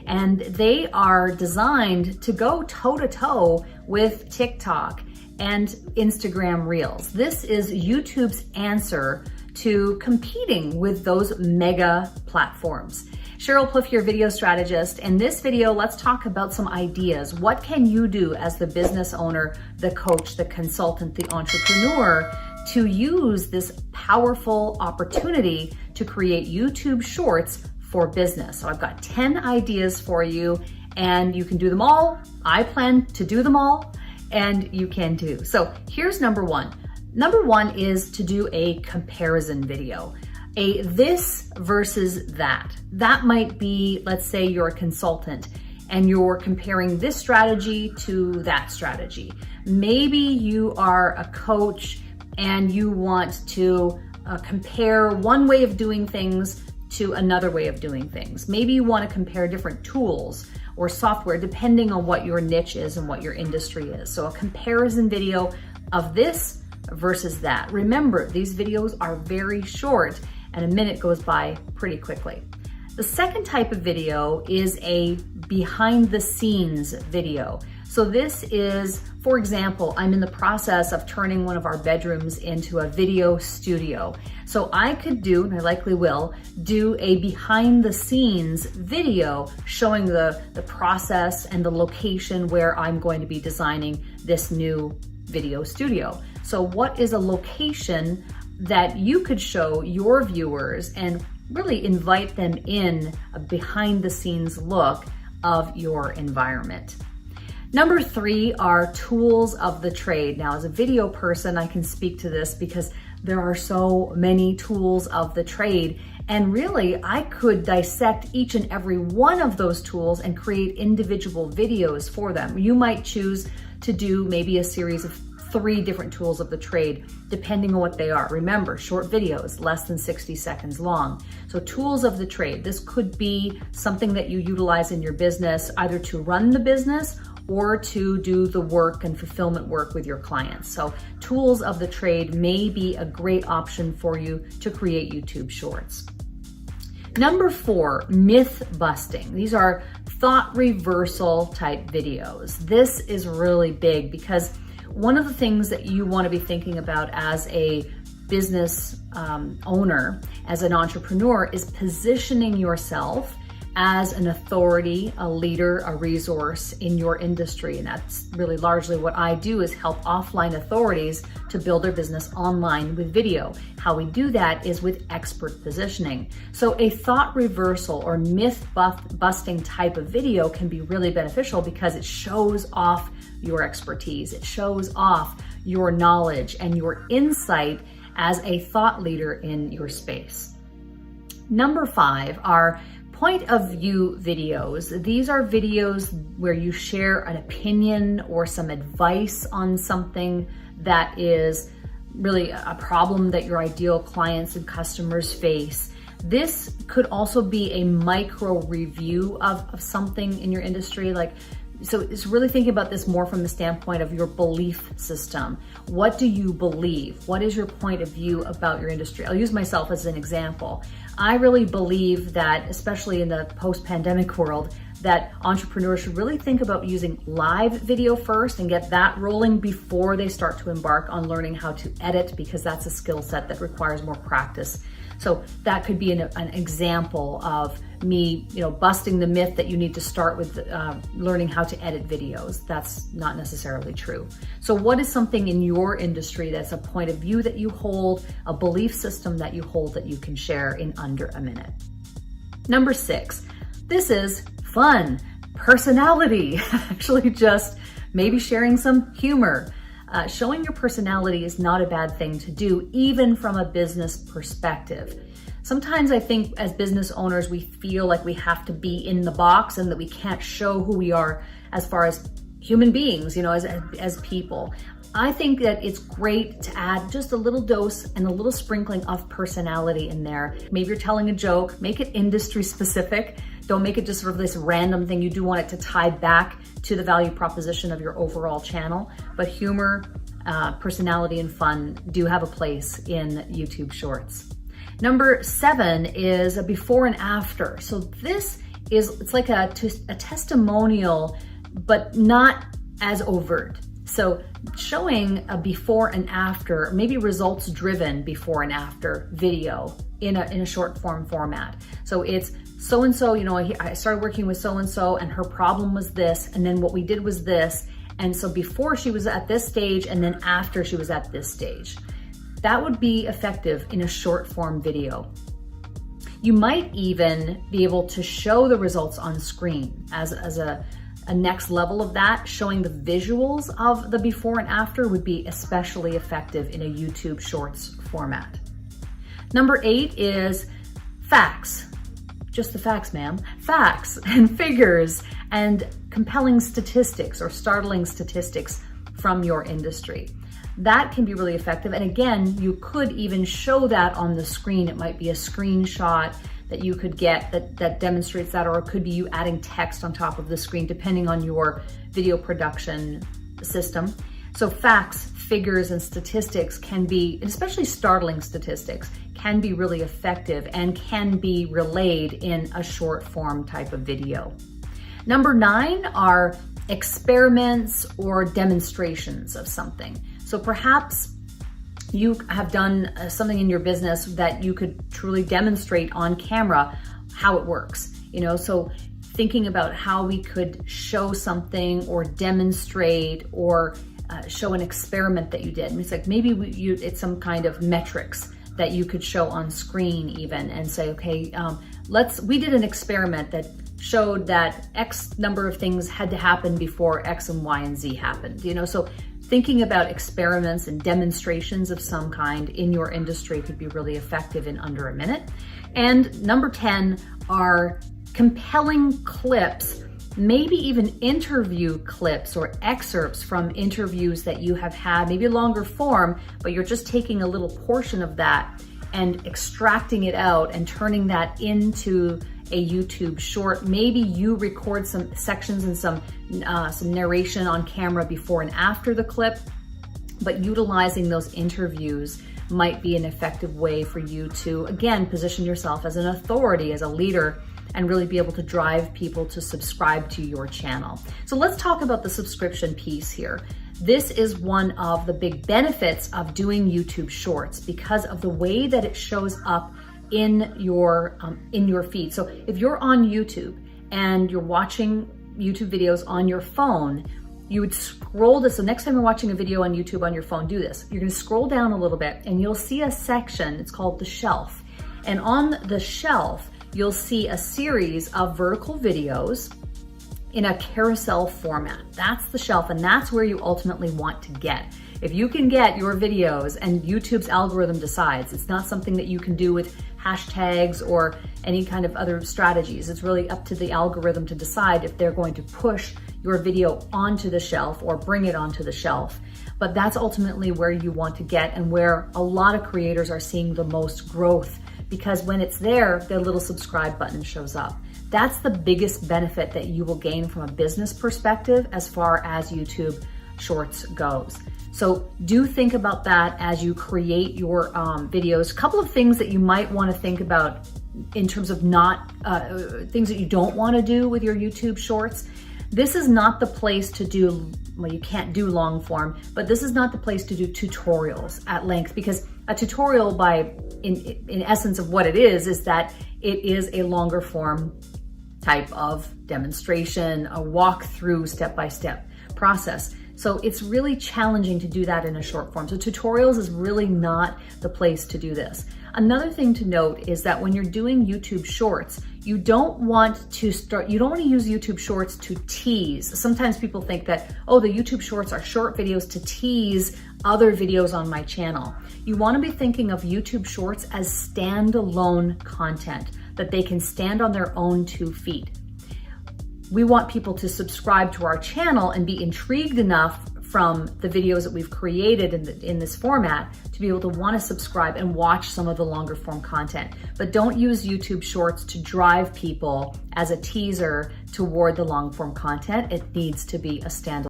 and they are designed to go toe-to-toe with TikTok and Instagram Reels. This is YouTube's answer to competing with those mega platforms. Cheryl Pliff, your video strategist. In this video, let's talk about some ideas. What can you do as the business owner, the coach, the consultant, the entrepreneur to use this powerful opportunity to create YouTube Shorts for business? So I've got 10 ideas for you, and you can do them all. I plan to do them all, and you can too. So here's number one. Number one is to do a comparison video. A this versus that. That might be, let's say you're a consultant and you're comparing this strategy to that strategy. Maybe you are a coach and you want to compare one way of doing things to another way of doing things. Maybe you want to compare different tools or software depending on what your niche is and what your industry is. So a comparison video of this versus that. Remember, these videos are very short and a minute goes by pretty quickly. The second type of video is a behind the scenes video. So this is, for example, I'm in the process of turning one of our bedrooms into a video studio. So I could do, and I likely will, do a behind the scenes video showing the process and the location where I'm going to be designing this new video studio. So what is a location that you could show your viewers and really invite them in a behind the scenes look of your environment? Number three are tools of the trade. Now, as a video person, I can speak to this because there are so many tools of the trade. And really, I could dissect each and every one of those tools and create individual videos for them. You might choose to do maybe a series of 3 different tools of the trade, depending on what they are. Remember, short videos, less than 60 seconds long. So tools of the trade, this could be something that you utilize in your business, either to run the business or to do the work and fulfillment work with your clients. So tools of the trade may be a great option for you to create YouTube Shorts. Number 4, myth busting. These are thought reversal type videos. This is really big because one of the things that you want to be thinking about as a business owner, as an entrepreneur, is positioning yourself as an authority, a leader, a resource in your industry. And that's really largely what I do, is help offline authorities to build their business online with video. How we do that is with expert positioning. So a thought reversal or myth busting type of video can be really beneficial because it shows off your expertise. It shows off your knowledge and your insight as a thought leader in your space. Number 5 are point of view videos. These are videos where you share an opinion or some advice on something that is really a problem that your ideal clients and customers face. This could also be a micro review of something in your industry. So it's really thinking about this more from the standpoint of your belief system. What do you believe? What is your point of view about your industry? I'll use myself as an example. I really believe that, especially in the post-pandemic world, that entrepreneurs should really think about using live video first and get that rolling before they start to embark on learning how to edit, because that's a skill set that requires more practice. So that could be an example of me, busting the myth that you need to start with learning how to edit videos. That's not necessarily true. So what is something in your industry that's a point of view that you hold, a belief system that you hold that you can share in under a minute? Number 6, this is fun, personality, actually just maybe sharing some humor. Showing your personality is not a bad thing to do, even from a business perspective. Sometimes I think as business owners, we feel like we have to be in the box and that we can't show who we are as far as human beings, as people. I think that it's great to add just a little dose and a little sprinkling of personality in there. Maybe you're telling a joke, make it industry specific. Don't make it just sort of this random thing. You do want it to tie back to the value proposition of your overall channel, but humor, personality, and fun do have a place in YouTube Shorts. Number 7 is a before and after. So this it's like a testimonial, but not as overt. So showing a before and after, maybe results driven before and after video in a short form format. So it's so-and-so, you know, I started working with so-and-so and her problem was this, and then what we did was this. And so before she was at this stage and then after she was at this stage. That would be effective in a short form video. You might even be able to show the results on screen as a next level of that. Showing the visuals of the before and after would be especially effective in a YouTube Shorts format. Number 8 is facts. Just the facts, ma'am. Facts and figures and compelling statistics or startling statistics from your industry. That can be really effective. And again, you could even show that on the screen. It might be a screenshot that you could get that demonstrates that, or it could be you adding text on top of the screen, depending on your video production system. So facts, figures, and statistics can be, especially startling statistics, can be really effective and can be relayed in a short form type of video. Number 9 are experiments or demonstrations of something. So perhaps you have done something in your business that you could truly demonstrate on camera how it works. You know, so thinking about how we could show something or demonstrate or show an experiment that you did. And it's like maybe it's some kind of metrics that you could show on screen even and say, okay, we did an experiment that showed that X number of things had to happen before X and Y and Z happened. You know, so thinking about experiments and demonstrations of some kind in your industry could be really effective in under a minute. And number 10 are compelling clips, maybe even interview clips or excerpts from interviews that you have had, maybe longer form, but you're just taking a little portion of that and extracting it out and turning that into a YouTube short. Maybe you record some sections and some narration on camera before and after the clip, but utilizing those interviews might be an effective way for you to, again, position yourself as an authority, as a leader, and really be able to drive people to subscribe to your channel. So let's talk about the subscription piece here. This is one of the big benefits of doing YouTube Shorts because of the way that it shows up in your feed. So if you're on YouTube and you're watching YouTube videos on your phone, you would scroll this. So next time you're watching a video on YouTube on your phone, do this. You're gonna scroll down a little bit and you'll see a section, it's called the shelf. And on the shelf, you'll see a series of vertical videos in a carousel format. That's the shelf, and that's where you ultimately want to get. If you can get your videos and YouTube's algorithm decides, it's not something that you can do with hashtags or any kind of other strategies. It's really up to the algorithm to decide if they're going to push your video onto the shelf or bring it onto the shelf. But that's ultimately where you want to get and where a lot of creators are seeing the most growth, because when it's there, the little subscribe button shows up. That's the biggest benefit that you will gain from a business perspective as far as YouTube Shorts goes. So do think about that as you create your videos. A couple of things that you might want to think about in terms of things that you don't want to do with your YouTube Shorts. This is not the place to do, well, you can't do long form, but this is not the place to do tutorials at length, because a tutorial in essence of what it is that it is a longer form type of demonstration, a walkthrough step-by-step process. So it's really challenging to do that in a short form. So tutorials is really not the place to do this. Another thing to note is that when you're doing YouTube Shorts, you don't want to use YouTube Shorts to tease. Sometimes people think that, oh, the YouTube Shorts are short videos to tease other videos on my channel. You want to be thinking of YouTube Shorts as standalone content, that they can stand on their own 2 feet. We want people to subscribe to our channel and be intrigued enough from the videos that we've created in this format to be able to want to subscribe and watch some of the longer form content. But don't use YouTube Shorts to drive people as a teaser toward the long form content. It needs to be a standalone.